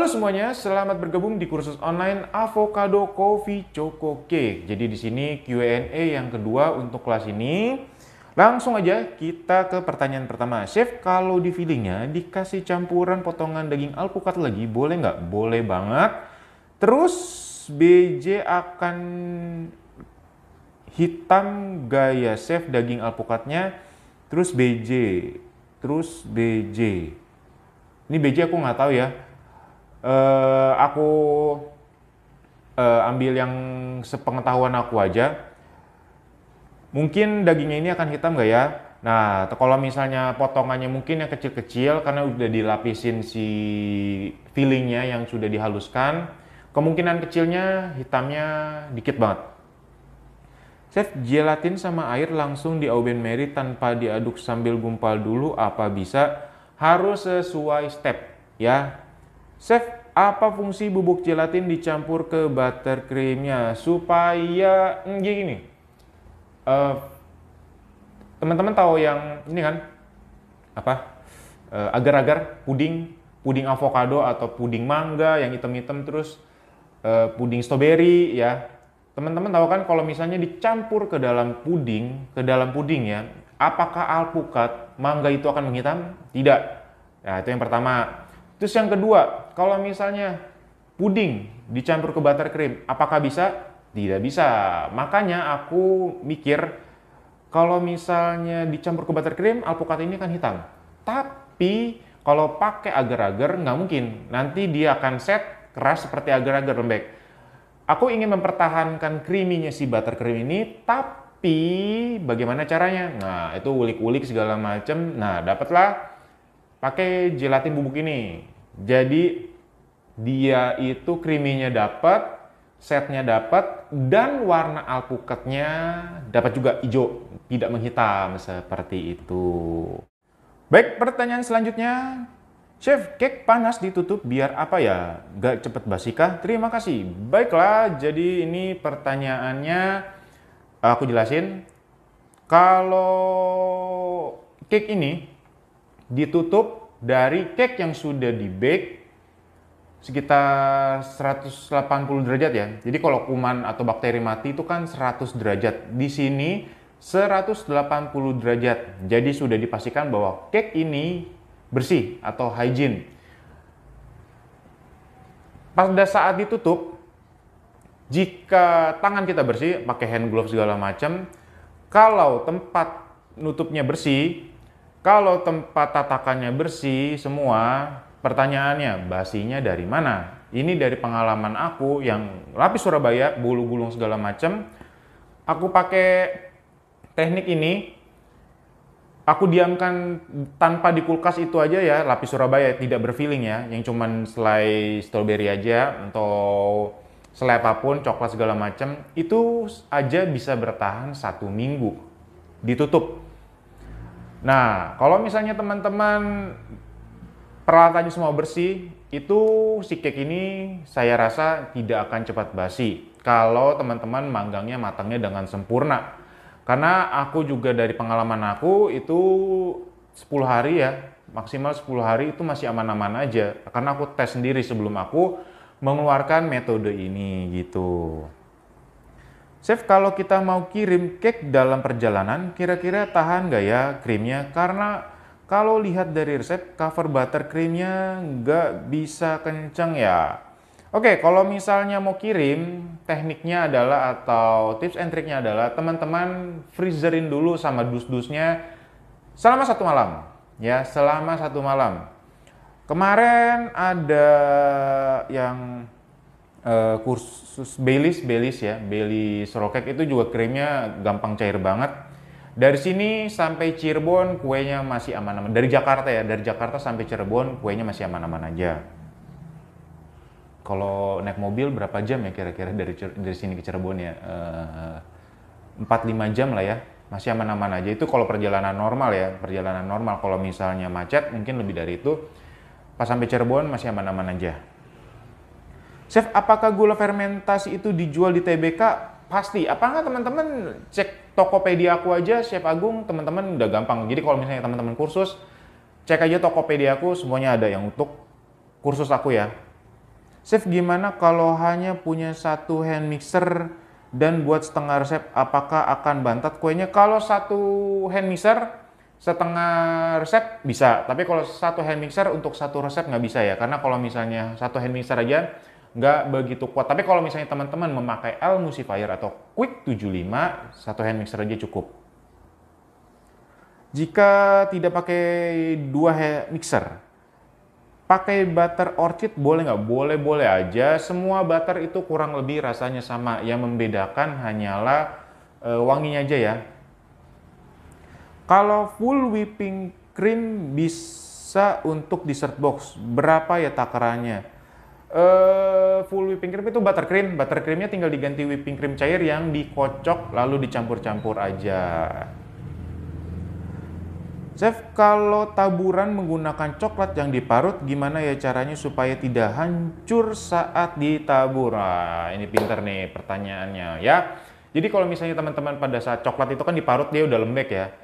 semuanya, selamat bergabung di kursus online Avocado Coffee Choco Cake. Jadi di sini Q&A yang kedua untuk kelas ini. Langsung aja kita ke pertanyaan pertama. Chef, kalau di fillingnya dikasih campuran potongan daging alpukat lagi, boleh nggak? Boleh banget. Terus BJ akan hitam gaya chef daging alpukatnya. Terus BJ. Ini BJ aku nggak tahu ya. Aku ambil yang sepengetahuan aku aja. Mungkin dagingnya ini akan hitam nggak ya? Nah, kalau misalnya potongannya mungkin yang kecil-kecil karena udah dilapisin si fillingnya yang sudah dihaluskan, kemungkinan kecilnya hitamnya dikit banget. Chef, gelatin sama air langsung di Aubain Marie tanpa diaduk sambil gumpal dulu apa bisa? Harus sesuai step ya. Chef, apa fungsi bubuk gelatin dicampur ke buttercreamnya supaya gini? Teman-teman tahu yang ini kan apa? Agar-agar puding avocado atau puding mangga yang hitam-hitam terus puding strawberry ya. Teman-teman tahu kan kalau misalnya dicampur ke dalam puding ya, apakah alpukat mangga itu akan menghitam? Tidak. Nah, itu yang pertama. Terus yang kedua, kalau misalnya puding dicampur ke buttercream, apakah bisa? Tidak bisa. Makanya aku mikir kalau misalnya dicampur ke buttercream, alpukat ini kan hitam. Tapi kalau pakai agar-agar nggak mungkin. Nanti dia akan set keras seperti agar-agar lembek. Aku ingin mempertahankan creamy-nya si buttercream ini, tapi bagaimana caranya? Nah, itu ulik-ulik segala macam. Nah, dapatlah pakai gelatin bubuk ini. Jadi dia itu creamy-nya dapat, setnya dapat, dan warna alpukatnya dapat juga hijau, tidak menghitam seperti itu. Baik, pertanyaan selanjutnya. Chef, cake panas ditutup biar apa ya? Gak cepet basi kah? Terima kasih. Baiklah, jadi ini pertanyaannya aku jelasin. Kalau cake ini ditutup dari cake yang sudah di bake sekitar 180 derajat ya. Jadi kalau kuman atau bakteri mati itu kan 100 derajat. Di sini 180 derajat. Jadi sudah dipastikan bahwa cake ini bersih atau hygiene. Pada saat ditutup, jika tangan kita bersih, pakai hand glove segala macam, kalau tempat nutupnya bersih, kalau tempat tatakannya bersih semua, pertanyaannya, basinya dari mana? Ini dari pengalaman aku yang lapis Surabaya, bulu gulung segala macam. Aku pakai teknik ini, aku diamkan tanpa di kulkas itu aja ya, lapis Surabaya tidak berfilling ya, yang cuman selai strawberry aja atau selai apapun, coklat segala macam, itu aja bisa bertahan 1 minggu ditutup. Nah, kalau misalnya teman-teman peralatannya semua bersih, itu si cake ini saya rasa tidak akan cepat basi kalau teman-teman manggangnya matangnya dengan sempurna. Karena aku juga dari pengalaman aku itu 10 hari ya, maksimal 10 hari itu masih aman-aman aja. Karena aku tes sendiri sebelum aku mengeluarkan metode ini gitu. Chef, kalau kita mau kirim cake dalam perjalanan, kira-kira tahan nggak ya krimnya? Karena kalau lihat dari resep, cover buttercreamnya nggak bisa kenceng ya. Oke, kalau misalnya mau kirim, tekniknya adalah atau tips and triknya adalah teman-teman freezerin dulu sama dus-dusnya selama 1 malam. Ya, selama 1 malam. Kemarin ada yang kursus Baileys ya, Baileys raw cake itu juga krimnya gampang cair banget. Dari sini sampai Cirebon kuenya masih aman-aman. Dari Jakarta ya, dari Jakarta sampai Cirebon kuenya masih aman-aman aja. Kalau naik mobil berapa jam ya kira-kira dari sini ke Cirebon ya? 4-5 jam lah ya, masih aman-aman aja. Itu kalau perjalanan normal ya, perjalanan normal. Kalau misalnya macet mungkin lebih dari itu. Pas sampai Cirebon masih aman-aman aja. Chef, apakah gula fermentasi itu dijual di TBK? Pasti. Apakah teman-teman cek Tokopedia aku aja, Chef Agung, teman-teman udah gampang. Jadi kalau misalnya teman-teman kursus, cek aja Tokopedia aku, semuanya ada yang untuk kursus aku ya. Chef, gimana kalau hanya punya satu hand mixer dan buat setengah resep, apakah akan bantat kuenya? Kalau satu hand mixer setengah resep bisa, tapi kalau satu hand mixer untuk satu resep nggak bisa ya, karena kalau misalnya satu hand mixer aja nggak begitu kuat. Tapi kalau misalnya teman-teman memakai Emulsifier atau Quick 75, satu hand mixer aja cukup. Jika tidak pakai dua hand mixer, pakai butter orchid boleh nggak? Boleh-boleh aja. Semua butter itu kurang lebih rasanya sama. Yang membedakan hanyalah wanginya aja ya. Kalau full whipping cream bisa untuk dessert box, berapa ya takarannya? Full whipping cream itu buttercream. Buttercreamnya tinggal diganti whipping cream cair yang dikocok lalu dicampur-campur aja. Chef, kalau taburan menggunakan coklat yang diparut, gimana ya caranya supaya tidak hancur saat ditabur? Nah, ini pinter nih pertanyaannya ya. Jadi kalau misalnya teman-teman pada saat coklat itu kan diparut dia udah lembek ya.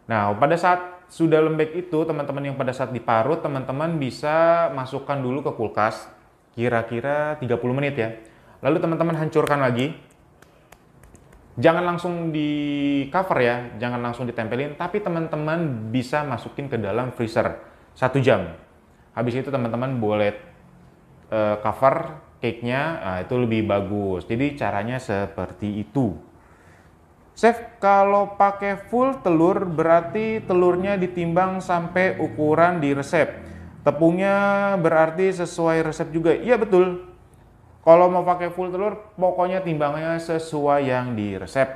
Nah, pada saat sudah lembek itu, teman-teman yang pada saat diparut, teman-teman bisa masukkan dulu ke kulkas, kira-kira 30 menit ya. Lalu teman-teman hancurkan lagi. Jangan langsung di cover ya, jangan langsung ditempelin, tapi teman-teman bisa masukin ke dalam freezer 1 jam. Habis itu teman-teman boleh cover cake-nya, nah, itu lebih bagus. Jadi caranya seperti itu. Chef, kalau pakai full telur berarti telurnya ditimbang sampai ukuran di resep. Tepungnya berarti sesuai resep juga. Iya betul. Kalau mau pakai full telur, pokoknya timbangnya sesuai yang di resep.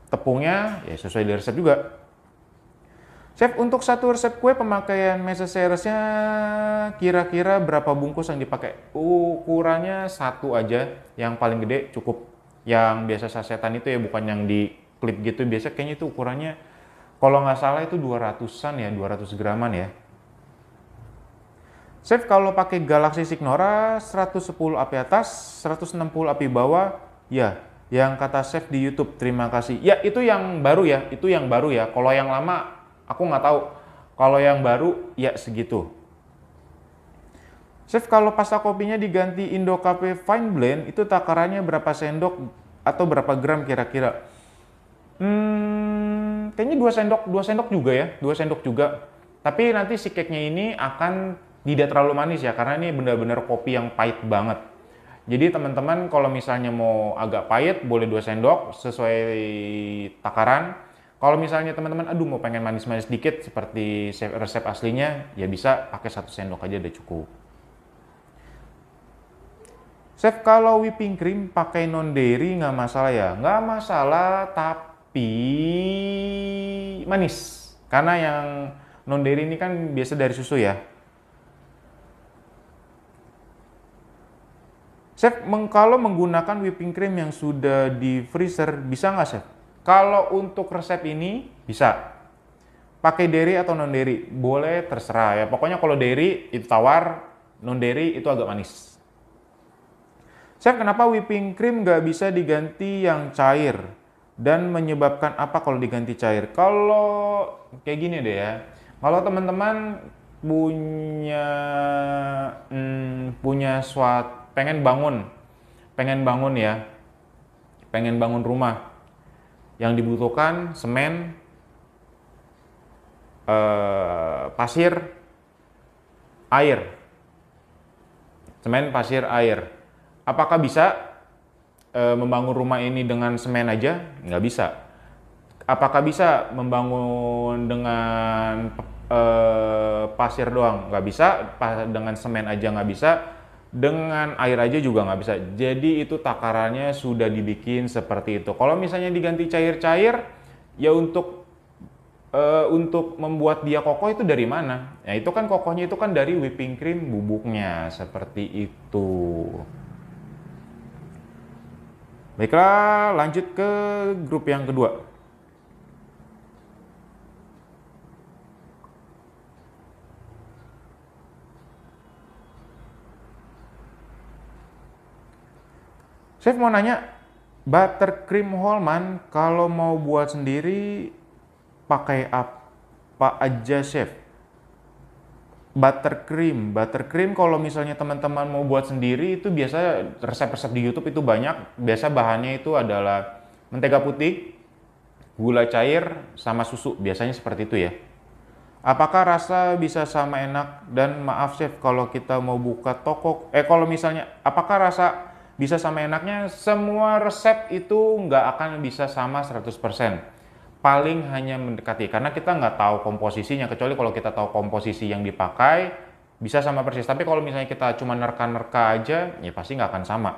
Tepungnya ya sesuai di resep juga. Chef, untuk satu resep kue pemakaian mesoceresnya kira-kira berapa bungkus yang dipakai? Ukurannya satu aja, yang paling gede cukup. Yang biasa sasetan itu ya, bukan yang di klip gitu. Biasa kayaknya itu ukurannya, kalau nggak salah itu 200-an ya, 200 graman ya. Chef, kalau pakai Galaxy Signora 110 api atas, 160 api bawah, ya, yang kata Chef di YouTube, terima kasih. Ya, itu yang baru ya, itu yang baru ya. Kalau yang lama, aku nggak tahu. Kalau yang baru, ya segitu. Chef, kalau pasta kopinya diganti Indo Cafe Fine Blend, itu takarannya berapa sendok atau berapa gram kira-kira? Kayaknya 2 sendok juga ya, 2 sendok juga. Tapi nanti si cake-nya ini akan tidak terlalu manis ya, karena ini benar-benar kopi yang pahit banget. Jadi teman-teman kalau misalnya mau agak pahit boleh 2 sendok sesuai takaran. Kalau misalnya teman-teman aduh mau pengen manis-manis dikit seperti resep aslinya, ya bisa pakai 1 sendok aja udah cukup. Chef, kalau whipping cream pakai non dairy nggak masalah ya? Nggak masalah, tapi manis. Karena yang non dairy ini kan biasa dari susu ya. Chef, kalau menggunakan whipping cream yang sudah di freezer, bisa nggak Chef? Kalau untuk resep ini, bisa. Pakai dairy atau non dairy? Boleh, terserah ya. Pokoknya kalau dairy itu tawar, non dairy itu agak manis. Chef, kenapa whipping cream nggak bisa diganti yang cair? Dan menyebabkan apa kalau diganti cair? Kalau kayak gini deh ya. Kalau teman-teman punya suatu pengen bangun ya, pengen bangun rumah, yang dibutuhkan semen, pasir, air, semen, pasir, air. Apakah bisa membangun rumah ini dengan semen aja? Nggak bisa. Apakah bisa membangun dengan pasir doang? Nggak bisa. Dengan semen aja nggak bisa. Dengan air aja juga nggak bisa. Jadi itu takarannya sudah dibikin seperti itu. Kalau misalnya diganti cair-cair, ya untuk membuat dia kokoh itu dari mana? Ya itu kan kokohnya itu kan dari whipping cream bubuknya seperti itu. Baiklah, lanjut ke grup yang kedua. Chef mau nanya, buttercream Holman kalau mau buat sendiri pakai apa aja Chef? Buttercream kalau misalnya teman-teman mau buat sendiri itu biasa resep-resep di YouTube itu banyak. Biasa bahannya itu adalah mentega putih, gula cair, sama susu. Biasanya seperti itu ya. Apakah rasa bisa sama enak? Dan maaf chef, kalau kita mau buka toko, kalau misalnya, apakah rasa bisa sama enaknya? Semua resep itu nggak akan bisa sama 100%. Paling hanya mendekati, karena kita nggak tahu komposisinya, kecuali kalau kita tahu komposisi yang dipakai, bisa sama persis. Tapi kalau misalnya kita cuma nerka-nerka aja, ya pasti nggak akan sama.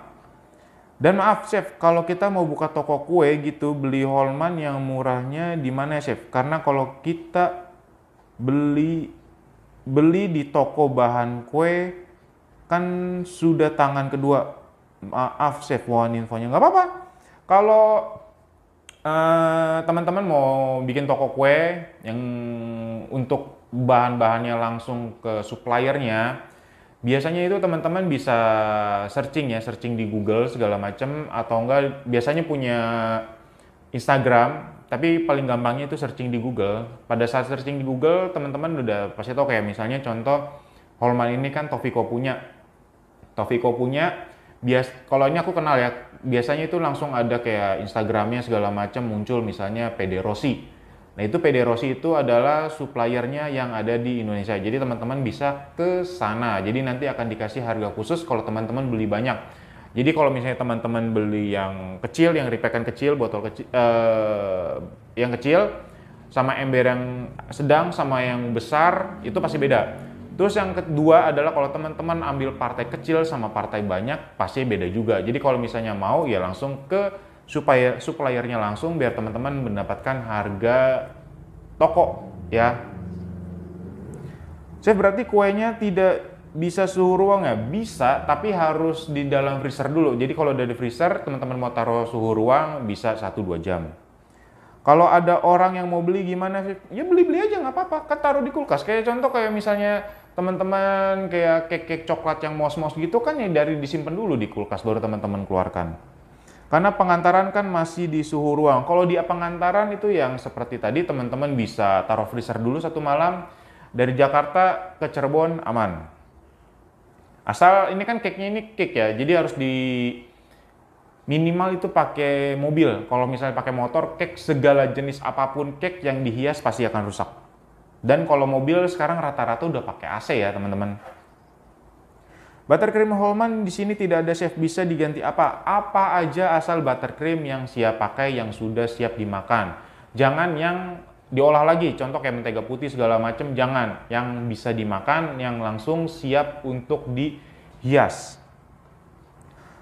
Dan maaf chef, kalau kita mau buka toko kue gitu, beli Holman yang murahnya di mana chef? Karena kalau kita beli di toko bahan kue kan sudah tangan kedua. Maaf chef, mohon infonya. Nggak apa-apa kalau teman-teman mau bikin toko kue yang untuk bahan-bahannya langsung ke suppliernya, biasanya itu teman-teman bisa searching di Google segala macam, atau enggak biasanya punya Instagram, tapi paling gampangnya itu searching di Google. Pada saat searching di Google, teman-teman udah pasti tahu, kayak misalnya contoh Holman ini kan Tofiko punya. Kalau ini aku kenal ya, biasanya itu langsung ada kayak Instagramnya segala macam muncul, misalnya PD Rossi. Nah itu PD Rossi itu adalah suppliernya yang ada di Indonesia. Jadi teman-teman bisa ke sana. Jadi nanti akan dikasih harga khusus kalau teman-teman beli banyak. Jadi kalau misalnya teman-teman beli yang kecil, yang repack-an kecil, botol kecil, yang kecil, sama ember yang sedang, sama yang besar, itu pasti beda. Terus yang kedua adalah kalau teman-teman ambil partai kecil sama partai banyak, pasti beda juga. Jadi kalau misalnya mau, ya langsung ke suppliernya langsung, biar teman-teman mendapatkan harga toko ya. Chef, berarti kuenya tidak bisa suhu ruang ya? Bisa, tapi harus di dalam freezer dulu. Jadi kalau dari freezer, teman-teman mau taruh suhu ruang, bisa 1-2 jam. Kalau ada orang yang mau beli gimana sih? Ya beli-beli aja nggak apa-apa, kan taruh di kulkas. Kayak contoh kayak misalnya teman-teman kayak cake coklat yang mos-mos gitu kan, ya dari disimpan dulu di kulkas baru teman-teman keluarkan. Karena pengantaran kan masih di suhu ruang. Kalau di pengantaran itu yang seperti tadi, teman-teman bisa taruh freezer dulu 1 malam. Dari Jakarta ke Cirebon aman. Asal ini kan cake-nya ini cake ya, jadi harus di minimal itu pakai mobil. Kalau misalnya pakai motor, cake segala jenis apapun cake yang dihias pasti akan rusak. Dan kalau mobil sekarang rata-rata udah pakai AC ya teman-teman. Buttercream Holman di sini tidak ada chef, bisa diganti apa? Apa aja asal buttercream yang siap pakai, yang sudah siap dimakan. Jangan yang diolah lagi, contoh kayak mentega putih segala macam, jangan. Yang bisa dimakan, yang langsung siap untuk dihias.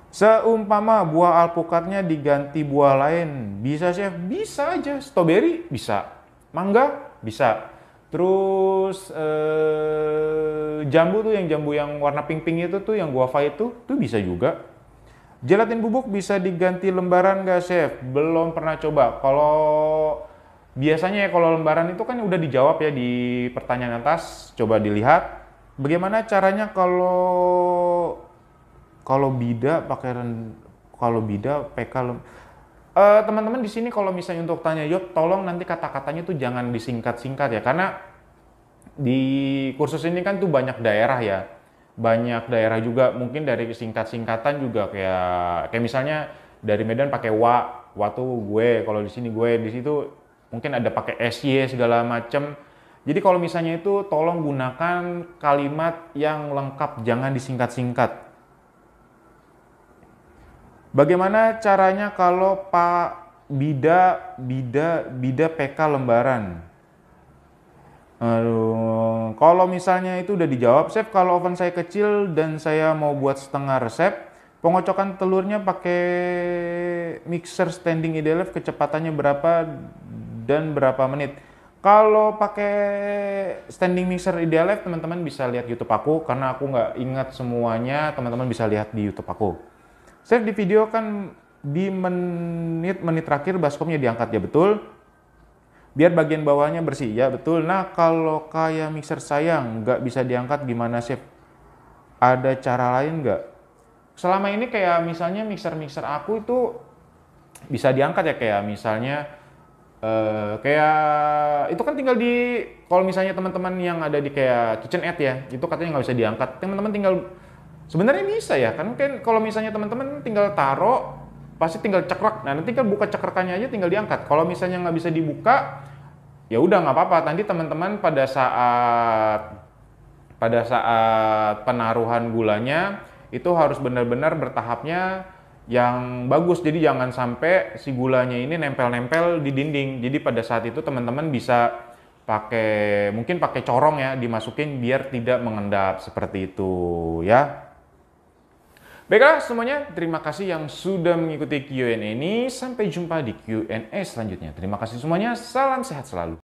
Seumpama buah alpukatnya diganti buah lain, bisa chef? Bisa aja. Strawberry bisa, mangga bisa. Terus jambu yang warna pink-pink itu tuh, yang guava itu tuh bisa juga. Gelatin bubuk bisa diganti lembaran nggak chef? Belum pernah coba. Kalau biasanya ya kalau lembaran itu kan udah dijawab ya di pertanyaan atas. Coba dilihat bagaimana caranya kalau bida pakai PK. Teman-teman di sini kalau misalnya untuk tanya jawab, tolong nanti kata-katanya tuh jangan disingkat-singkat ya, karena di kursus ini kan tuh banyak daerah ya, banyak daerah juga, mungkin dari singkat-singkatan juga kayak misalnya dari Medan pakai wa tuh gue, kalau di sini gue, di situ mungkin ada pakai SY segala macem. Jadi kalau misalnya itu tolong gunakan kalimat yang lengkap, jangan disingkat-singkat. Bagaimana caranya kalau Pak bida PK lembaran? Aduh, kalau misalnya itu udah dijawab, chef, kalau oven saya kecil dan saya mau buat setengah resep, pengocokan telurnya pakai mixer standing IDLF kecepatannya berapa dan berapa menit? Kalau pakai standing mixer IDLF, teman-teman bisa lihat YouTube aku, karena aku nggak ingat semuanya, teman-teman bisa lihat di YouTube aku. Chef, di video kan di menit-menit terakhir baskomnya diangkat, ya betul. Biar bagian bawahnya bersih, ya betul. Nah kalau kayak mixer saya nggak bisa diangkat gimana chef? Ada cara lain nggak? Selama ini kayak misalnya mixer aku itu bisa diangkat ya, kayak misalnya Kayak itu kan tinggal di, kalau misalnya teman-teman yang ada di kayak KitchenAid ya, itu katanya nggak bisa diangkat. Teman-teman tinggal, sebenarnya bisa ya, kan kalau misalnya teman-teman tinggal taruh, pasti tinggal cekrek. Nah, nanti kan buka cekrekannya aja tinggal diangkat. Kalau misalnya nggak bisa dibuka, ya udah nggak apa-apa. Nanti teman-teman pada saat penaruhan gulanya itu harus benar-benar bertahapnya yang bagus. Jadi jangan sampai si gulanya ini nempel-nempel di dinding. Jadi pada saat itu teman-teman bisa mungkin pakai corong ya, dimasukin biar tidak mengendap seperti itu ya. Baiklah semuanya, terima kasih yang sudah mengikuti Q&A ini. Sampai jumpa di Q&A selanjutnya. Terima kasih semuanya, salam sehat selalu.